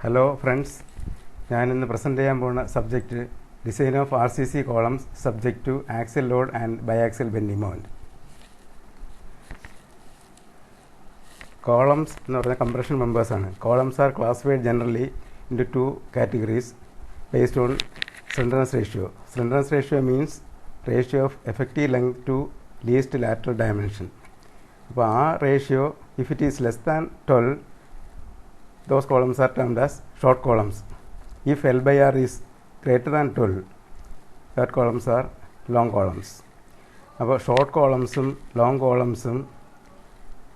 Hello friends, ഞാൻ ഇന്ന് present ചെയ്യാൻ പോകുന്ന subject design of RCC columns subject to axial load and biaxial bending moment. Columns എന്ന് പറഞ്ഞാൽ കംപ്രഷൻ മെമ്പേഴ്സാണ്. Columns are classified generally into two categories based on slenderness ratio. Slenderness ratio means ratio of effective length to least lateral dimension. അപ്പോൾ ആ ratio if it is less than 12, those columns are termed as short columns. If L by R is greater than 12, that columns are long columns. അപ്പോൾ short കോളംസും long കോളംസും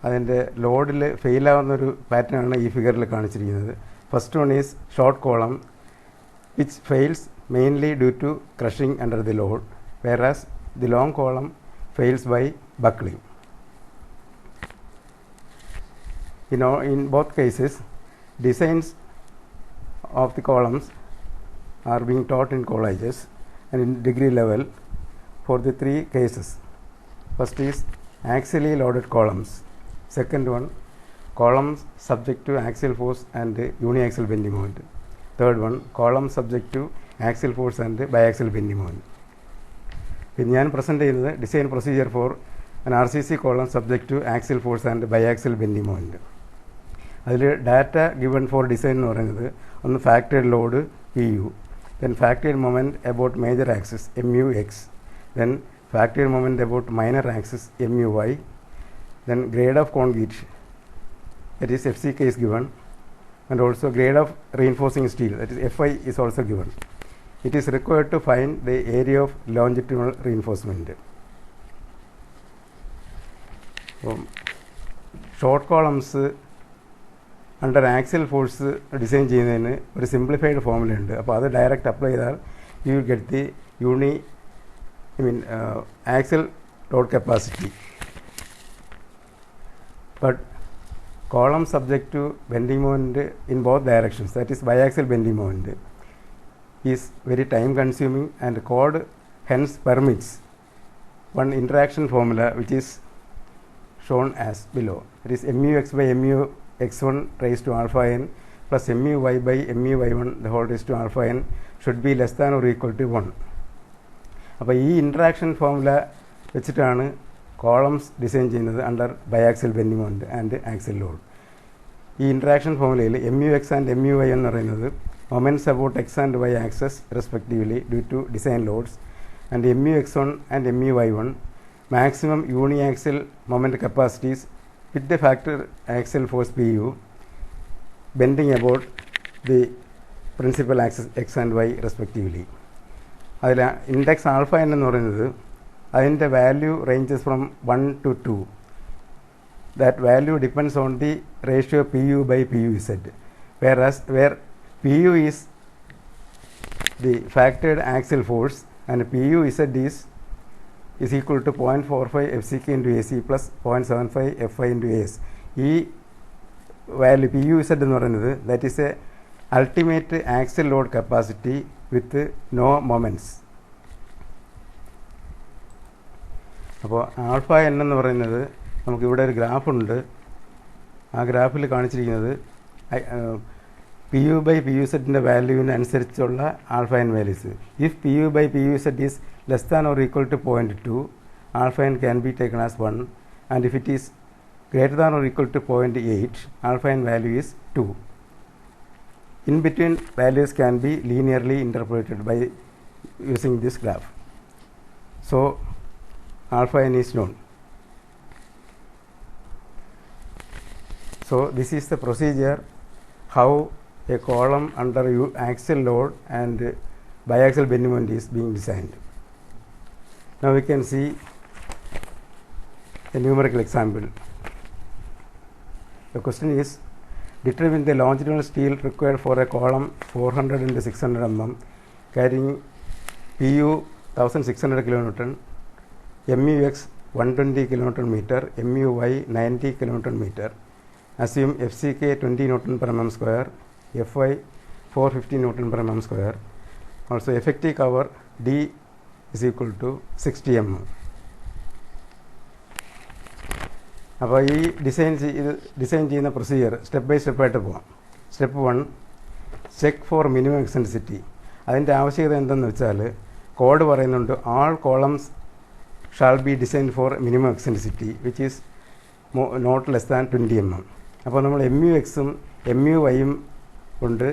അതിൻ്റെ ലോഡിൽ ഫെയിലാവുന്നൊരു പാറ്റേണാണ് ഈ ഫിഗറിൽ കാണിച്ചിരിക്കുന്നത്. First one is short column which fails mainly due to crushing under the load, whereas the long column fails by buckling. In both cases, designs of the columns are being taught in colleges and in degree level for the three cases. First is axially loaded columns. Second one, columns subject to axial force and uniaxial bending moment. Third one, columns subject to axial force and biaxial bending moment. പിന്നെ ഞാൻ present ചെയ്യുന്നത് design procedure for an RCC column subject to axial force and biaxial bending moment. അതിൽ data given for design എന്ന് പറയുന്നത് ഒന്ന് factored load PU, then factored moment about major axis MUX, then factored moment about minor axis MUY, then grade of concrete, that is FCK is given, and also grade of reinforcing steel, that is FI is also given. It is required to find the area of longitudinal reinforcement. Short columns under axial force design ചെയ്യുന്നതിന് ഒരു simplified formula ഉണ്ട്. അപ്പോൾ അത് direct apply ചെയ്താൽ you will get the axial load capacity. But column subject to bending moment in both directions, that is biaxial bending moment, is very time consuming, and code hence permits one interaction formula which is shown as below. It is MUX by MUX1 raised to alpha n plus MUY by MUY1 the whole raised to alpha n should be less than or equal to 1. അപ്പോൾ ഈ interaction formula വെച്ചിട്ടാണ് columns design ചെയ്യുന്നത് under biaxial bending moment and axial load. ഈ interaction ഫോർമുലയിൽ MUX and MUY എന്ന് പറയുന്നത് moments about X and Y axes respectively due to design loads, and MUX1 and MUY1 maximum uniaxial moment capacities with the factor axial force PU bending about the principal axes X and Y respectively. അതിൽ index alpha N എന്ന് പറയുന്നത് അതിൻ്റെ value ranges from 1 to 2. That value depends on the ratio PU by PUZ, where PU is the factored axial force and PUZ is equal to 0.45 FCK into AC plus 0.75 FI into AS. ഈ value PUZ എന്ന് പറയുന്നത് that is a ultimate axial load capacity with no moments. അപ്പോൾ alpha N എന്ന് പറയുന്നത് നമുക്കിവിടെ ഒരു ഗ്രാഫുണ്ട്. ആ ഗ്രാഫിൽ കാണിച്ചിരിക്കുന്നത് PU by PUZ വാല്യൂവിന് അനുസരിച്ചുള്ള alpha N values. If PU by PUZ is less than or equal to 0.2, alpha N can be taken as 1, and if it is greater than or equal to 0.8, alpha N value is 2. In between values can be linearly interpreted by using this graph. So alpha n is known. So this is the procedure how a column under axial load and biaxial bending moment is being designed. Now we can see a numerical example. The question is, determine the longitudinal steel required for a column 400 into 600 mm carrying PU 1600 kN, MUX 120 kN meter, MUY 90 kN meter. Assume FCK 20 Newton per mm square, FY 450 Newton per mm square. Also effective cover D is equal to 60 mm. അപ്പോൾ ഈ design ചെയ്യുന്ന procedure step by സ്റ്റെപ്പായിട്ട് പോകാം. Step 1, check for minimum eccentricity. അതിൻ്റെ ആവശ്യകത എന്തെന്ന് വെച്ചാൽ code പറയുന്നുണ്ട് all columns shall be design for minimum eccentricity which is not less than 20 mm. അപ്പോൾ നമ്മൾ MUXും MUYയും കൊണ്ട്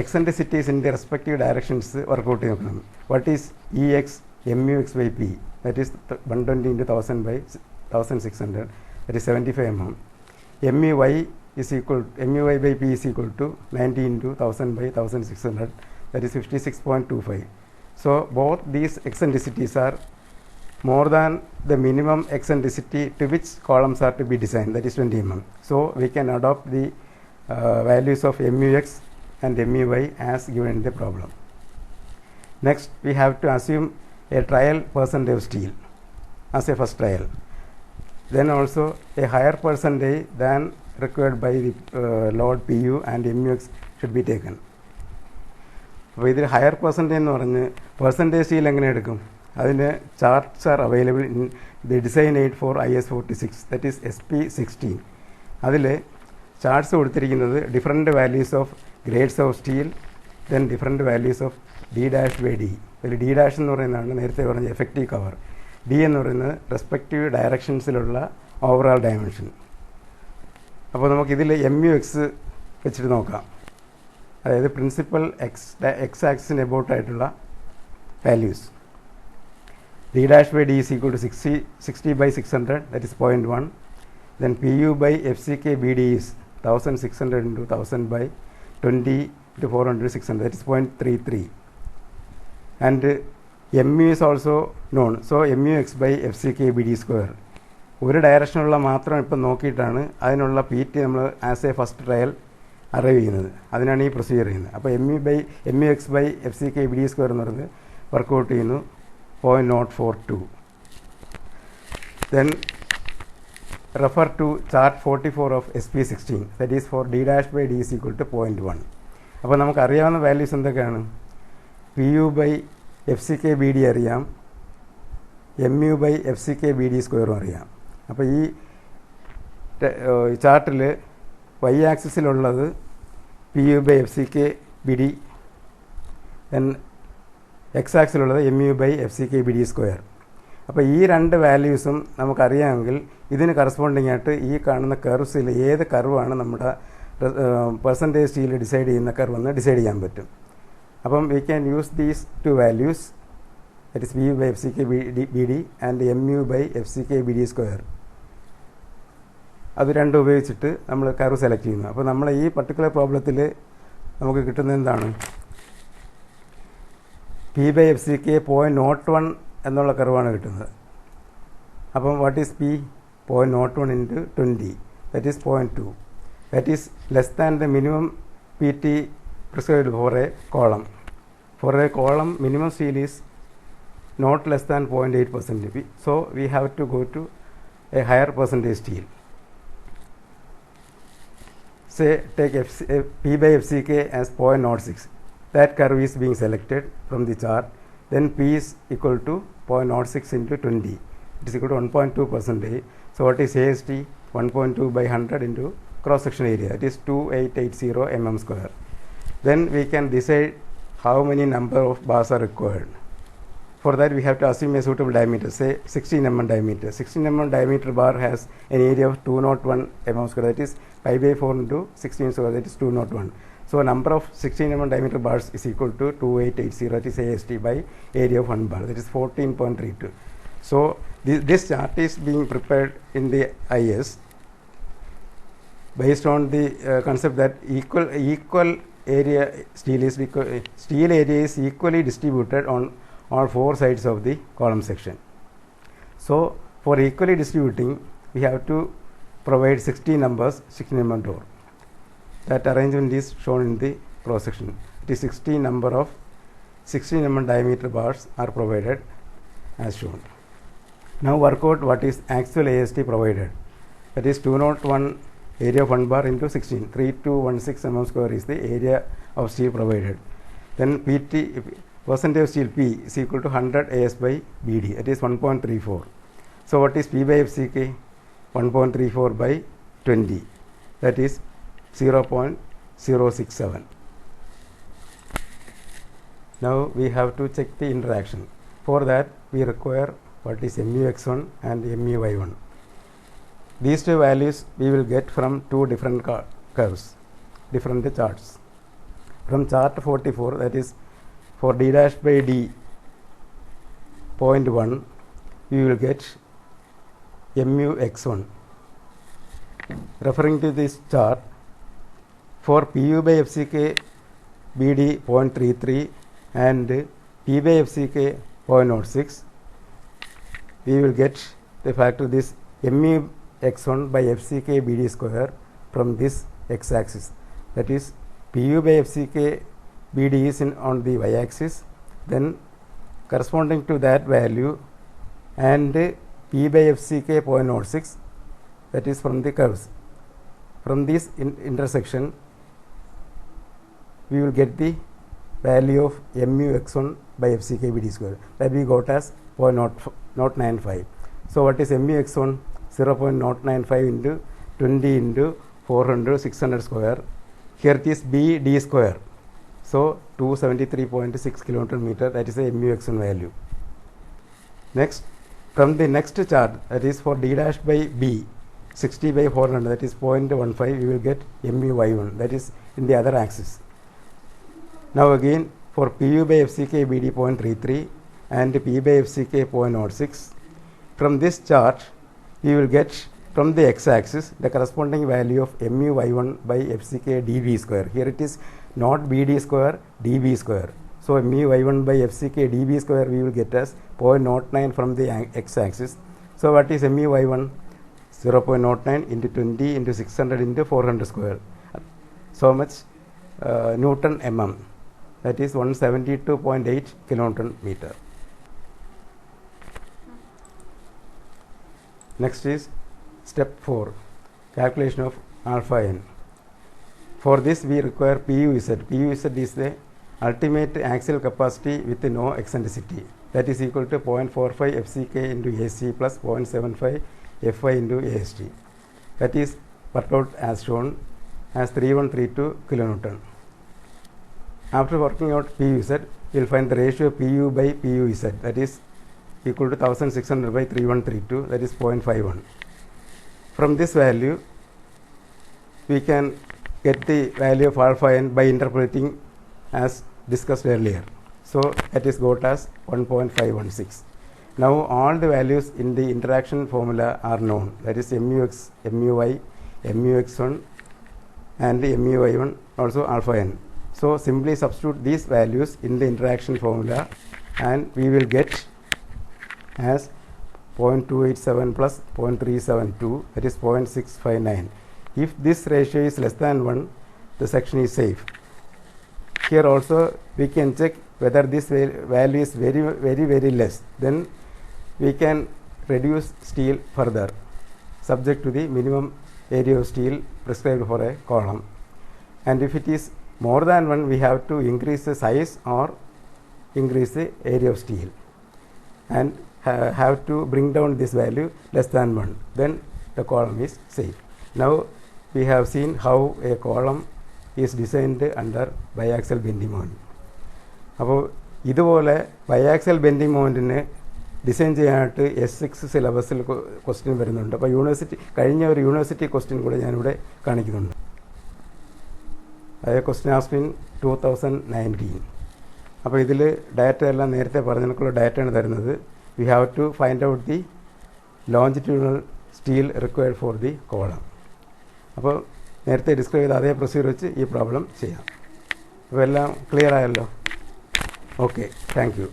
എക്സെൻട്രിസിറ്റീസിൻ്റെ റെസ്പെക്റ്റീവ് ഡയറക്ഷൻസ് വർക്കൗട്ട് ചെയ്ത് നോക്കണം. What is EX MUX/P? That is 120 × 1000 by 1600, that is 75 mm. MUY/P is equal to 90 × 1000 by 1600, that is 56.25. So both these eccentricities are more than the minimum eccentricity to which columns are to be designed, that is 20 mm. So we can adopt the values of MUX and MUY as given in the problem. Next, we have to assume a trial percentage of steel as a first trial. Then also a higher percentage than required by the load PU and MUX should be taken. അപ്പോൾ ഇതിൽ higher percentage എന്ന് പറഞ്ഞ് percentage steel എങ്ങനെ എടുക്കും? അതിന് charts are available in the design aid for IS 46, that is SP16. അതിൽ charts കൊടുത്തിരിക്കുന്നത് different values of grades of steel, then different values of D-D. അതിൽ D- എന്ന് പറയുന്നതാണ് നേരത്തെ പറഞ്ഞ എഫക്റ്റീവ് കവർ. D എന്ന് പറയുന്നത് റെസ്പെക്റ്റീവ് ഡയറക്ഷൻസിലുള്ള ഓവറോൾ ഡയമെൻഷൻ. അപ്പോൾ നമുക്കിതിൽ MUX വെച്ചിട്ട് നോക്കാം. അതായത് പ്രിൻസിപ്പൽ എക്സ് ആക്സിന് എബൌട്ട് ആയിട്ടുള്ള values. D-D is equal to 60/600, that is 0.1. Then PU/FCK/BD is 1600 × 1000 by 20 × 400 600, that is 0.33. And MU is also known, so MUX/FCK/BD square. ഒരു ഡയറക്ഷനുള്ള മാത്രം ഇപ്പം നോക്കിയിട്ടാണ് അതിനുള്ള PT നമ്മൾ as A first trial arrive ചെയ്യുന്നത്. അതിനാണ് ഈ പ്രൊസീജിയർ ചെയ്യുന്നത്. അപ്പോൾ MUX/FCK/BD square എന്ന് പറയുന്നത് വർക്കൗട്ട് ചെയ്യുന്നു 0.042. Then refer to chart 44 of SP16, that is for D-D is equal to 0.1. അപ്പോൾ നമുക്കറിയാവുന്ന വാല്യൂസ് എന്തൊക്കെയാണ്? PU/FCK/BD അറിയാം, MU/FCK/BD സ്ക്വയറും അറിയാം. അപ്പോൾ ഈ ചാർട്ടിൽ Y ആക്സിസിലുള്ളത് PU/FCK/BD, ദെൻ എക്സ് ആക്സിലുള്ളത് MU/FCK/BD സ്ക്വയർ. അപ്പോൾ ഈ രണ്ട് വാല്യൂസും നമുക്കറിയാമെങ്കിൽ ഇതിന് കറസ്പോണ്ടിങ് ആയിട്ട് ഈ കാണുന്ന കർവ്സിൽ ഏത് കർവാണ് നമ്മുടെ പെർസെൻറ്റേജ് സ്റ്റീൽ ഡിസൈഡ് ചെയ്യുന്ന കർവ് എന്ന് ഡിസൈഡ് ചെയ്യാൻ പറ്റും. അപ്പം we can use these two values, that is PU/FCK/BD and MU/FCK/BD square. അത് രണ്ടും ഉപയോഗിച്ചിട്ട് നമ്മൾ കർവ് സെലക്ട് ചെയ്യുന്നു. അപ്പോൾ നമ്മൾ ഈ പർട്ടിക്കുലർ പ്രോബ്ലത്തിൽ നമുക്ക് കിട്ടുന്നത് എന്താണ്? P/FCK 0.01 എന്നുള്ള കർവാണ് കിട്ടുന്നത്. അപ്പം what is P? 0.01 × 20, that is 0.2. That is less than the minimum PT prescribed for a column. For a column, minimum steel is not less than 0.8%. So we have to go to a higher percentage steel. Say take P/FCK as 0.06. That curve is being selected from the chart. Then P is equal to 0.06 × 20. It is equal to 1.2%. So what is AST? 1.2 by 100 into cross section area. It is 2880 mm square. Then we can decide how many number of bars are required. For that we have to assume a suitable diameter, say 16 mm diameter. 16 mm diameter bar has an area of 201 mm square, that is pi by 4 into 16 square, that is 201. So number of 16 mm diameter bars is equal to 2880, that is AST, by area of 1 bar, that is 14.32. So this chart is being prepared in the IS based on the concept that equal area steel area is equally distributed on all four sides of the column section. So for equally distributing, we have to provide 16 numbers, 16 mm door. That arrangement is shown in the cross section. It is 16 number of 16 mm diameter bars are provided as shown. Now work out what is actual AST provided. That is 201 area of 1 bar into 16. 3216 mm square is the area of steel provided. Then PT percentage of steel P is equal to 100 AS/BD, that is 1.34. So what is P/FCK? 1.34 by 20, that is 0.067. Now we have to check the interaction. For that we require what is MUX1 and MUY1. These two values we will get from two different curves, different charts. From chart 44, that is for d dash by d 0.1, we will get MUX1. Referring to this chart, for PU by FCK BD 0.33 and P by FCK 0.06, we will get the factor this MUX1 by FCK BD square from this x-axis. That is PU by FCK BD is on the y-axis, then corresponding to that value, and P by FCK 0.06, that is from the curves. From this intersection, we will get the value of MUX1 by FCK BD square, that we got as 0.095. So what is MUX1? 0.095 into 20 into 400 600 square. Here it is BD square. So 273.6 kilometer meter, that is the MUX1 value. Next, from the next chart, that is for d dash by b 60 by 400, that is 0.15, we will get MUY1, that is in the other axis. Now again for PU by FCK BD 0.33 and P by FCK 0.06, from this chart we will get from the x-axis the corresponding value of MUY1 by FCK dV square. Here it is not BD square, dV square. So MUY1 by FCK dV square we will get as 0.09 from the x-axis. So what is MUY1? 0.09 into 20 into 600 into 400 square. So much Newton mm. That is 172.8 kilonewton meter. Next is step 4, calculation of alpha n. For this we require PUZ. PUZ is the ultimate axial capacity with no eccentricity, that is equal to 0.45 FCK into AC plus 0.75 Fy into AST. That is worked out as shown as 3132 kilonewton. After working out PUZ, you will find the ratio PU by PUZ, that is equal to 1600 by 3132, that is 0.51. From this value, we can get the value of alpha n by interpolating as discussed earlier. So that is got as 1.516. Now all the values in the interaction formula are known, that is MUX, MUY, MUX1 and MUY1, also alpha n. So simply substitute these values in the interaction formula and we will get as 0.287 plus 0.372, that is 0.659. If this ratio is less than 1, the section is safe. Here also we can check whether this value is very less, then we can reduce steel further subject to the minimum area of steel prescribed for a column. And if it is more than 1, we have to increase the size or increase the area of steel and have to bring down this value less than 1, then the column is safe. Now we have seen how a column is designed under biaxial bending moment. അപ്പോൾ ഇതുപോലെ biaxial bending മൊമെൻറ്റിനെ design ചെയ്യാനായിട്ട് S6 സിലബസിൽ question വരുന്നുണ്ട്. അപ്പോൾ കഴിഞ്ഞ ഒരു university question കൂടെ ഞാനിവിടെ കാണിക്കുന്നുണ്ട്. അത് ക്വസ്റ്റ്യൻ ആസ്ക്ഡ് ഇൻ 2019. അപ്പോൾ ഇതിൽ ഡാറ്റ എല്ലാം നേരത്തെ പറഞ്ഞതിനൊക്കെയുള്ള ഡാറ്റയാണ് തരുന്നത്. We have to find out the longitudinal steel required for the column. അപ്പോൾ നേരത്തെ ഡിസ്ക്രൈബ് ചെയ്ത അതേ പ്രൊസീജിയർ വെച്ച് ഈ പ്രോബ്ലം ചെയ്യാം. അപ്പോൾ എല്ലാം ക്ലിയർ ആയല്ലോ? Okay, thank you.